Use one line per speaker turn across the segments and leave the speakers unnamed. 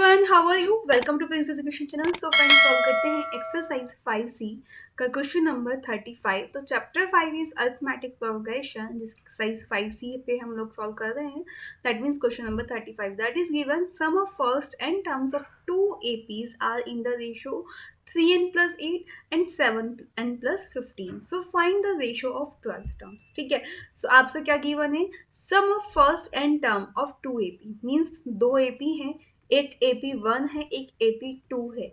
Everyone, how are you? Welcome to Prince education channel. So friends, solve करते हैं exercise 5C का question number 35। तो chapter 5 is arithmetic progression, जिस exercise 5C पे हम लोग सॉल्व कर रहे हैं। That means question number 35 that is given sum of first and terms of two APs are in the ratio 3n plus 8 and 7n plus 15. So find the ratio of 12 terms. ठीक है, सो आपसे क्या given है? Sum of first and term of two AP means दो AP हैं, एक AP1 है, एक AP2 है।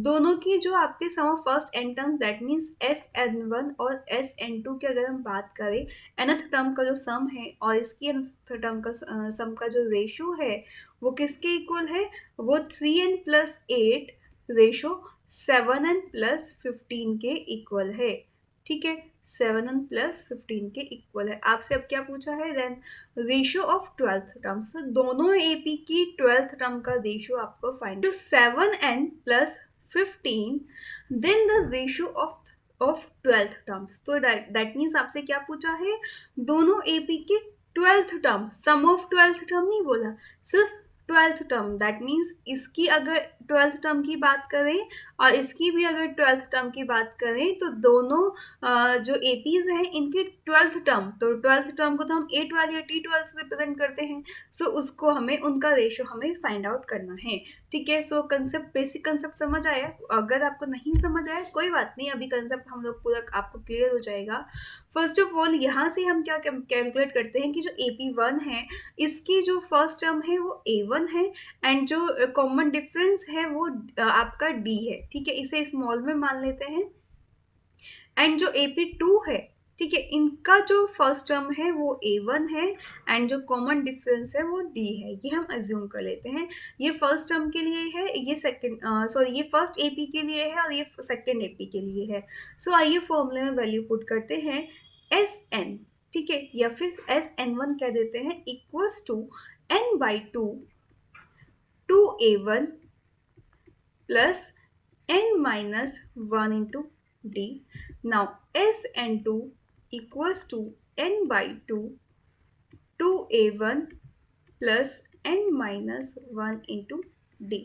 दोनों की जो आपके sum of first N term that means SN1 और SN2 की अगर हम बात करें, nth टर्म का जो सम है और इसकी nth टर्म का सम का जो रेशो है वो किसके इक्वल है? वो 3n plus 8 ratio 7n plus 15 के इक्वल है। ठीक है, 7n plus 15 के इक्वल है। आपसे अब क्या पूछा है? Then ratio of 12th term. So दोनों AP की 12th टर्म का रेशियो आपको फाइंड। तो 7n plus 15 then the ratio of 12th terms. तो दैट मीन्स आपसे क्या पूछा है? दोनों AP की 12th term, some of 12th term नहीं बोला, सिर्फ 12th टर्म। दैट मीन्स इसकी अगर 12th टर्म की बात करें और इसकी भी अगर 12th टर्म की बात करें तो दोनों जो APs हैं इनके 12th टर्म, तो 12th टर्म को तो हम A12 या T12 से रिप्रेजेंट करते हैं। सो उसको हमें, उनका रेशियो हमें फाइंड आउट करना है। ठीक है, सो कंसेप्ट, बेसिक कंसेप्ट समझ आया? अगर आपको नहीं समझ आया कोई बात नहीं, अभी कंसेप्ट हम लोग पूरा आपको क्लियर हो जाएगा। फर्स्ट ऑफ ऑल यहाँ से हम क्या कैलकुलेट करते हैं कि जो AP1 है इसकी जो फर्स्ट टर्म है वो A1 है एंड जो कॉमन डिफरेंस है वो आपका D है। ठीक है, इसे स्मॉल में मान लेते हैं। एंड जो AP2 है, ठीक है, इनका जो फर्स्ट टर्म है वो A1 है एंड जो कॉमन डिफरेंस है वो D है। ये हम अज्यूम कर लेते हैं। ये फर्स्ट टर्म के लिए है, ये ये फर्स्ट AP के लिए है और ये सेकेंड AP के लिए है। सो आइए फॉर्मूले में वैल्यू पुट करते हैं। SN, ठीक है, या फिर SN1 कह देते हैं, equals to N/2 2A1 plus N-1 into D. Now SN2 equals to N/2 2A1 plus N-1 into D.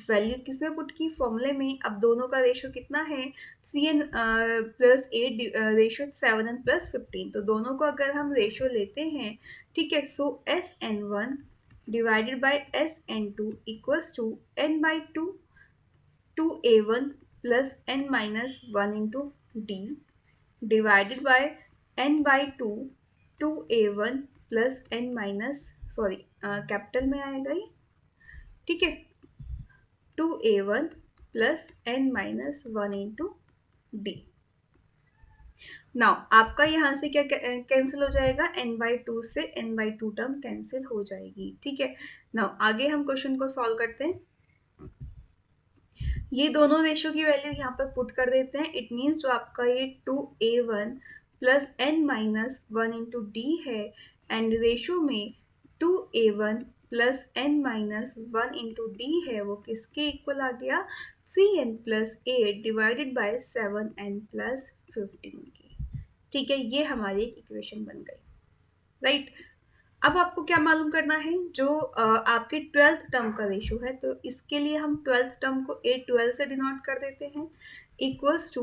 Value किसमें पुट की? फॉर्मूले में। अब दोनों का रेशियो कितना है? 3n plus 8 ratio 7n plus 15। तो दोनों को अगर हम रेशियो लेते हैं, ठीक है, so SN1 divided by SN2 equals to N/2 2A1 plus N-1 into D divided by N/2 2A1 plus capital में आएगा ये, ठीक है, 2A1 plus N-1 into D। Now आपका यहाँ से क्या कैंसिल हो जाएगा? N/2 से N/2 टर्म कैंसिल हो जाएगी। ठीक है, नाउ आगे हम क्वेश्चन को सॉल्व करते हैं। ये दोनों रेशियो की वैल्यू यहाँ पर पुट कर देते हैं। इट मीन्स जो आपका ये 2A1 plus N-1 into D है एंड रेशियो में 2A1 plus N-1 into D है, वो किसके इक्वल आ गया? 3n plus 8 divided by 7n plus 15 की। ठीक है, ये हमारी एक इक्वेशन बन गई, राइट। अब आपको क्या मालूम करना है? जो आपके 12th टर्म का रेशियो है, तो इसके लिए हम 12th टर्म को A12 से डिनोट कर देते हैं, इक्वल्स टू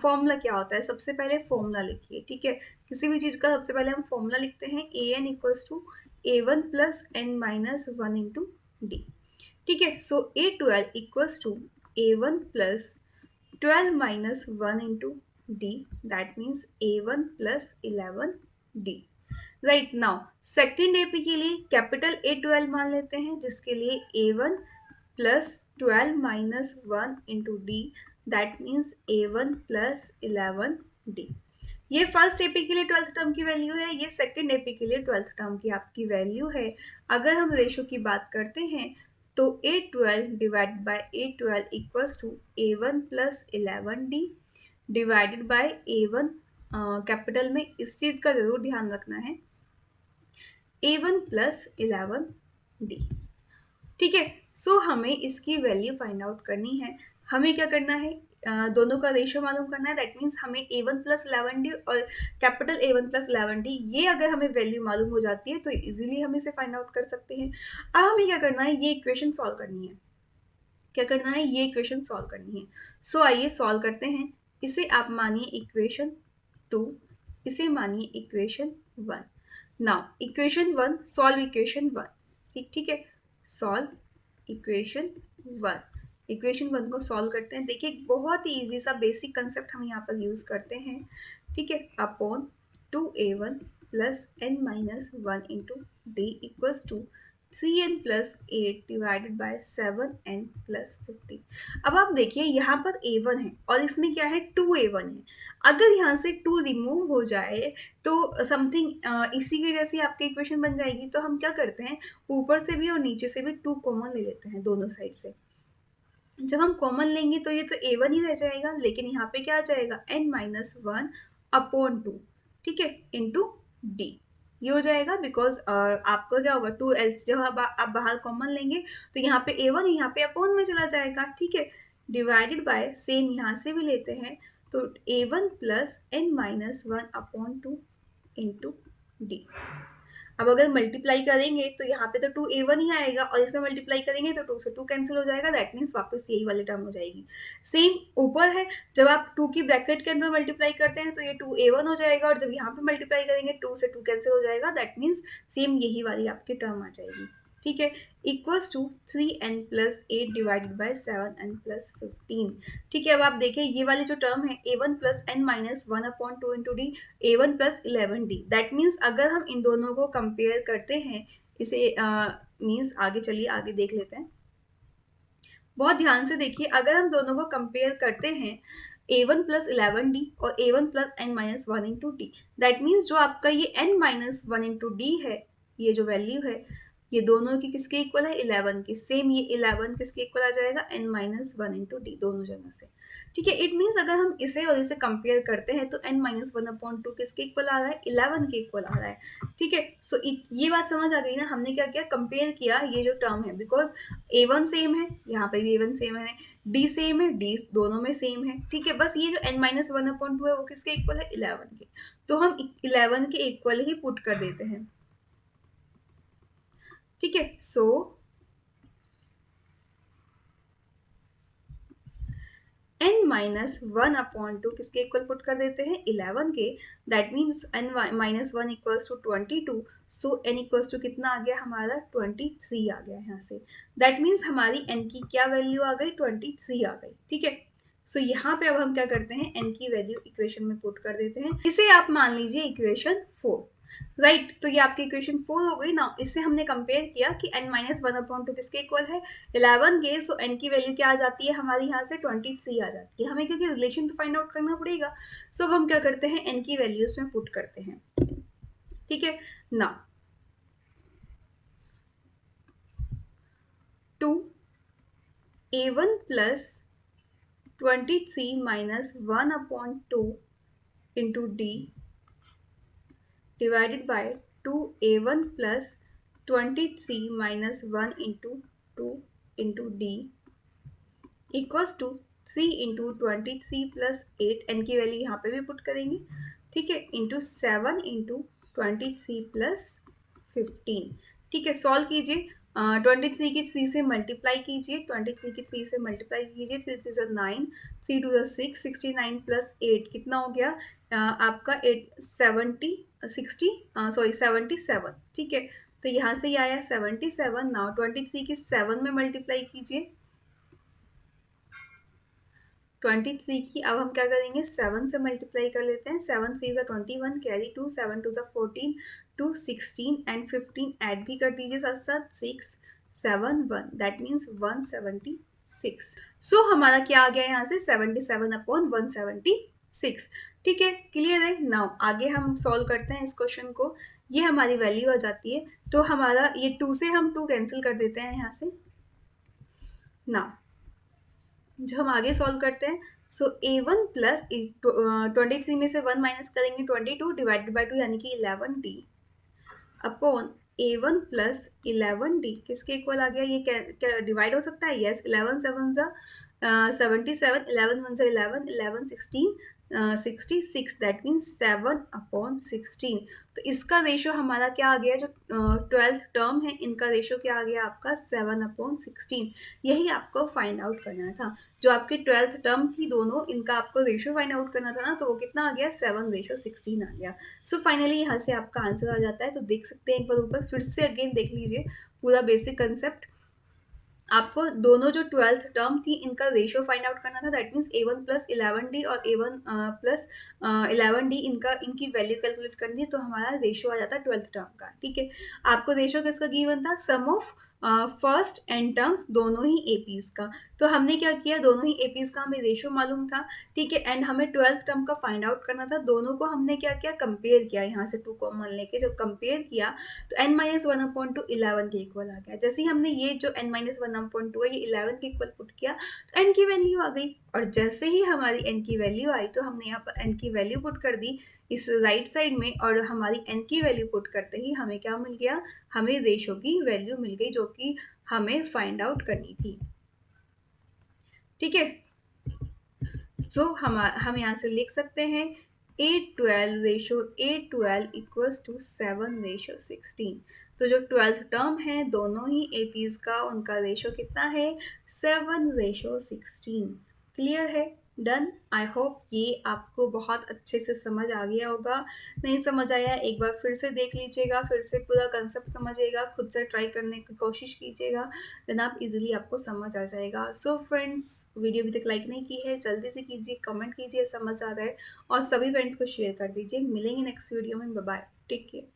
फॉर्मूला क्या होता है? सबसे पहले फॉर्मूला लिखिए। ठीक है, किसी भी चीज़ का सबसे पहले हम फॉर्मूला लिखते हैं। AN equals to A1 plus N-1 into D। ठीक है, so A12 equals to A1 plus 12 minus 1 into D, that means A1 plus 11D। Right, now second AP के लिए कैपिटल A12 मान लेते हैं, जिसके लिए A1 plus 12 minus 1 into D, that means A1 plus 11D। ये फर्स्ट AP के लिए 12th टर्म की वैल्यू है, ये सेकेंड AP के लिए 12th टर्म की आपकी वैल्यू है। अगर हम रेशियो की बात करते हैं तो A12 divided by A12 equals to A1 plus 11D divided by A1 capital में, इस चीज़ का जरूर ध्यान रखना है, A1 प्लस 11D। ठीक है, सो हमें इसकी वैल्यू फाइंड आउट करनी है। हमें क्या करना है? दोनों का रेशियो मालूम करना है। दैट मीन्स हमें A1 प्लस 11D और कैपिटल A1 प्लस 11D ये अगर हमें वैल्यू मालूम हो जाती है तो इजीली हम इसे फाइंड आउट कर सकते हैं। अब हमें क्या करना है, ये इक्वेशन सॉल्व करनी है। क्या करना है, ये इक्वेशन सॉल्व करनी है। सो आइए सॉल्व करते हैं। इसे आप मानिए इक्वेशन 2, इसे मानिए equation 1। Now equation 1 solve equation 1, ठीक है। सॉल्व इक्वेशन 1, इक्वेशन 1 को सॉल्व करते हैं। देखिए बहुत ही इजी सा बेसिक कंसेप्ट हम यहाँ पर यूज करते हैं, ठीक है। Upon 2a1 plus n minus 1 into D equals to 3n plus 8 divided by 7n plus 15। अब आप देखिए यहाँ पर a1 है और इसमें क्या है 2a1 है। अगर यहाँ से 2 रिमूव हो जाए तो समथिंग इसी की जैसी आपकी इक्वेशन बन जाएगी। तो हम क्या करते हैं, ऊपर से भी और नीचे से भी 2 कॉमन ले लेते हैं दोनों साइड से। जब हम कॉमन लेंगे तो ये तो a1 ही रह जाएगा, लेकिन यहाँ पे क्या आ जाएगा n माइनस 1 अपॉन 2, ठीक है, इंटू डी। ये हो जाएगा बिकॉज आपको क्या होगा 2l जब आप बाहर कॉमन लेंगे तो यहाँ पे a1 यहाँ पे अपॉन में चला जाएगा, ठीक है। डिवाइडेड बाय सेम यहाँ से भी लेते हैं तो a1 plus n minus 1 upon 2 into D. अब अगर मल्टीप्लाई करेंगे तो यहाँ पे तो 2a1 ही आएगा और इसमें मल्टीप्लाई करेंगे तो 2 से 2 कैंसिल हो जाएगा। दैट मीन्स वापस यही वाली टर्म हो जाएगी। सेम ऊपर है, जब आप 2 की ब्रैकेट के अंदर मल्टीप्लाई करते हैं तो ये 2a1 हो जाएगा और जब यहाँ पे मल्टीप्लाई करेंगे 2 से 2 कैंसिल हो जाएगा। दैट मीन्स सेम यही वाली आपकी टर्म आ जाएगी, ठीक है। Equals to 3n plus 8 divided by 7n plus 15, ठीक है। अब आप देखिए ये वाली जो टर्म है a1 plus n minus 1 upon 2 into D, a1 plus 11d। That means अगर हम इन दोनों को कंपेयर करते हैं, इसे मीन्स आगे चलिए आगे देख लेते हैं। बहुत ध्यान से देखिए, अगर हम दोनों को कंपेयर करते हैं a1 प्लस 11d और a1 plus n minus 1 into D, that means जो आपका ये n माइनस 1 इंटू डी है, ये जो वैल्यू है ये दोनों की किसके इक्वल है, 11 की। सेम ये 11 किसके इक्वल आ जाएगा, n माइनस 1 इंटू डी, दोनों जगह से, ठीक है। इट मीन्स अगर हम इसे और इसे कंपेयर करते हैं तो n माइनस 1 अपॉन 2 किसके इक्वल आ रहा है, 11 के इक्वल आ रहा है, ठीक है। सो ये बात समझ आ गई ना, हमने क्या किया, कंपेयर किया ये जो टर्म है, बिकॉज a1 सेम है, यहाँ पे भी a1 सेम है, d सेम है, d दोनों में सेम है, ठीक है। बस ये जो n माइनस 1 अपॉन 2 है वो किसके इक्वल है, 11 के। तो हम 11 के इक्वल ही पुट कर देते हैं, ठीक है। सो n माइनस 1 अपॉन 2 किसके इक्वल पुट कर देते हैं, 11 के। That means n minus 1 equals to 22। So n equals to कितना आ गया हमारा, 23 आ गया यहाँ से। दैट मीन्स हमारी n की क्या वैल्यू आ गई, 23 आ गई, ठीक है। सो यहाँ पे अब हम क्या करते हैं, n की वैल्यू इक्वेशन में पुट कर देते हैं। इसे आप मान लीजिए इक्वेशन 4, राइट। तो ये आपकी इक्वेशन 4 हो गई ना। इससे हमने कंपेयर किया कि n माइनस 1 अपॉन 2 किसके इक्वल है, 11 के। सो n की वैल्यू क्या आ जाती है हमारी यहाँ से, 23 आ जाती है हमें, क्योंकि रिलेशन तो फाइंड आउट करना पड़ेगा। सो अब हम क्या करते हैं, n की वैल्यू उसमें पुट करते हैं, ठीक है ना। 2a1 plus 23 minus 1 upon 2 into D divided by 2a1 plus 23 minus 1 into 2 into D equals to 3 into 23 plus 8, n की वैल्यू यहाँ पे भी पुट करेंगे, ठीक है, इंटू 7 इंटू 23 प्लस 15, ठीक है। सॉल्व कीजिए, 23 की 3 से मल्टीप्लाई कीजिए, 23 की 3 से मल्टीप्लाई कीजिए, 3 3 9, 3 2 6, 69 प्लस 8 कितना हो गया आपका 77, ठीक है। तो यहाँ से ये आया 77। नाउ 23 की 7 में मल्टीप्लाई कीजिए, 23 की अब हम क्या करेंगे, 7 से मल्टीप्लाई कर लेते हैं। 7 3 सा 21, कैरी 2, 7 2 सा 14, 2 16 एंड 15 ऐड भी कर दीजिए साथ साथ, 6 7 1, दैट मीन्स 176। सो हमारा क्या आ गया यहाँ से, 77 अपॉन 176, ठीक है। क्लियर है। नाउ आगे हम सॉल्व करते हैं इस क्वेश्चन को। ये हमारी वैल्यू आ जाती है, तो हमारा ये 2 से हम 2 कैंसिल कर देते हैं यहाँ से। नाउ जो हम आगे सॉल्व करते हैं, सो a1 प्लस 23 में से 1 माइनस करेंगे 22 डिवाइडेड बाई 2 यानी कि 11d upon a1 plus 11d किसके इक्वल आ गया, ये क्या डिवाइड हो सकता है, यस। 11 7 ज़ा 77, 11 1 11, 11 16, 66, दैट मीन्स 7/16। तो इसका रेशो हमारा क्या आ गया, जो 12th टर्म है इनका रेशो क्या आ गया आपका 7/16। यही आपको फाइंड आउट करना था। जो आपकी 12th टर्म थी दोनों, इनका आपको रेशो फाइंड आउट करना था ना, तो वो कितना आ गया 7/16 आ गया। सो फाइनली यहाँ से आपका आंसर आ जाता है। तो देख सकते हैं एक बार ऊपर फिर से अगेन देख लीजिए पूरा बेसिक कंसेप्ट। आपको दोनों जो 12th टर्म थी इनका रेशियो फाइंड आउट करना था, that means A1 plus 11D और A1 प्लस 11D इनकी वैल्यू कैलकुलेट करनी है। तो हमारा रेशियो आ जाता है 12th टर्म का। ठीक है, आपको रेशियो किसका गिवन था, सम ऑफ फर्स्ट एंड टर्म्स दोनों ही एपीज का। तो हमने क्या किया, दोनों ही एपीज का हमें रेशियो मालूम था। ठीक है, एंड हमें 12th टर्म का फाइंड आउट करना था। दोनों को हमने क्या किया, कंपेयर किया। यहाँ से 2 कॉमन लेके जब कंपेयर किया तो n-1/2 11 के इक्वल आ गया। जैसे ही हमने ये जो n-1/2 है ये 11 के इक्वल पुट किया तो n की वैल्यू आ गई। और जैसे ही हमारी n की वैल्यू आई तो हमने यहाँ पर n की वैल्यू पुट कर दी इस राइट साइड में, और हमारी n की वैल्यू पुट करते ही हमें क्या मिल गया, हमें रेशो की वैल्यू मिल गई जो कि हमें फाइंड आउट करनी थी। ठीक है, सो हम यहाँ से लिख सकते हैं A12 ratio A12 equals to 7/16। तो जो 12th टर्म है दोनों ही एपीज का, उनका रेशो कितना है 7/16। क्लियर है, डन। आई होप ये आपको बहुत अच्छे से समझ आ गया होगा। नहीं समझ आया एक बार फिर से देख लीजिएगा, फिर से पूरा कंसेप्ट समझिएगा, खुद से ट्राई करने की कोशिश कीजिएगा, देन आप इजीली आपको समझ आ जाएगा। सो फ्रेंड्स, वीडियो अभी तक लाइक नहीं की है जल्दी से कीजिए, कमेंट कीजिए समझ आ रहा है, और सभी फ्रेंड्स को शेयर कर दीजिए। मिलेंगे नेक्स्ट वीडियो में, बाय बाय, टेक केयर।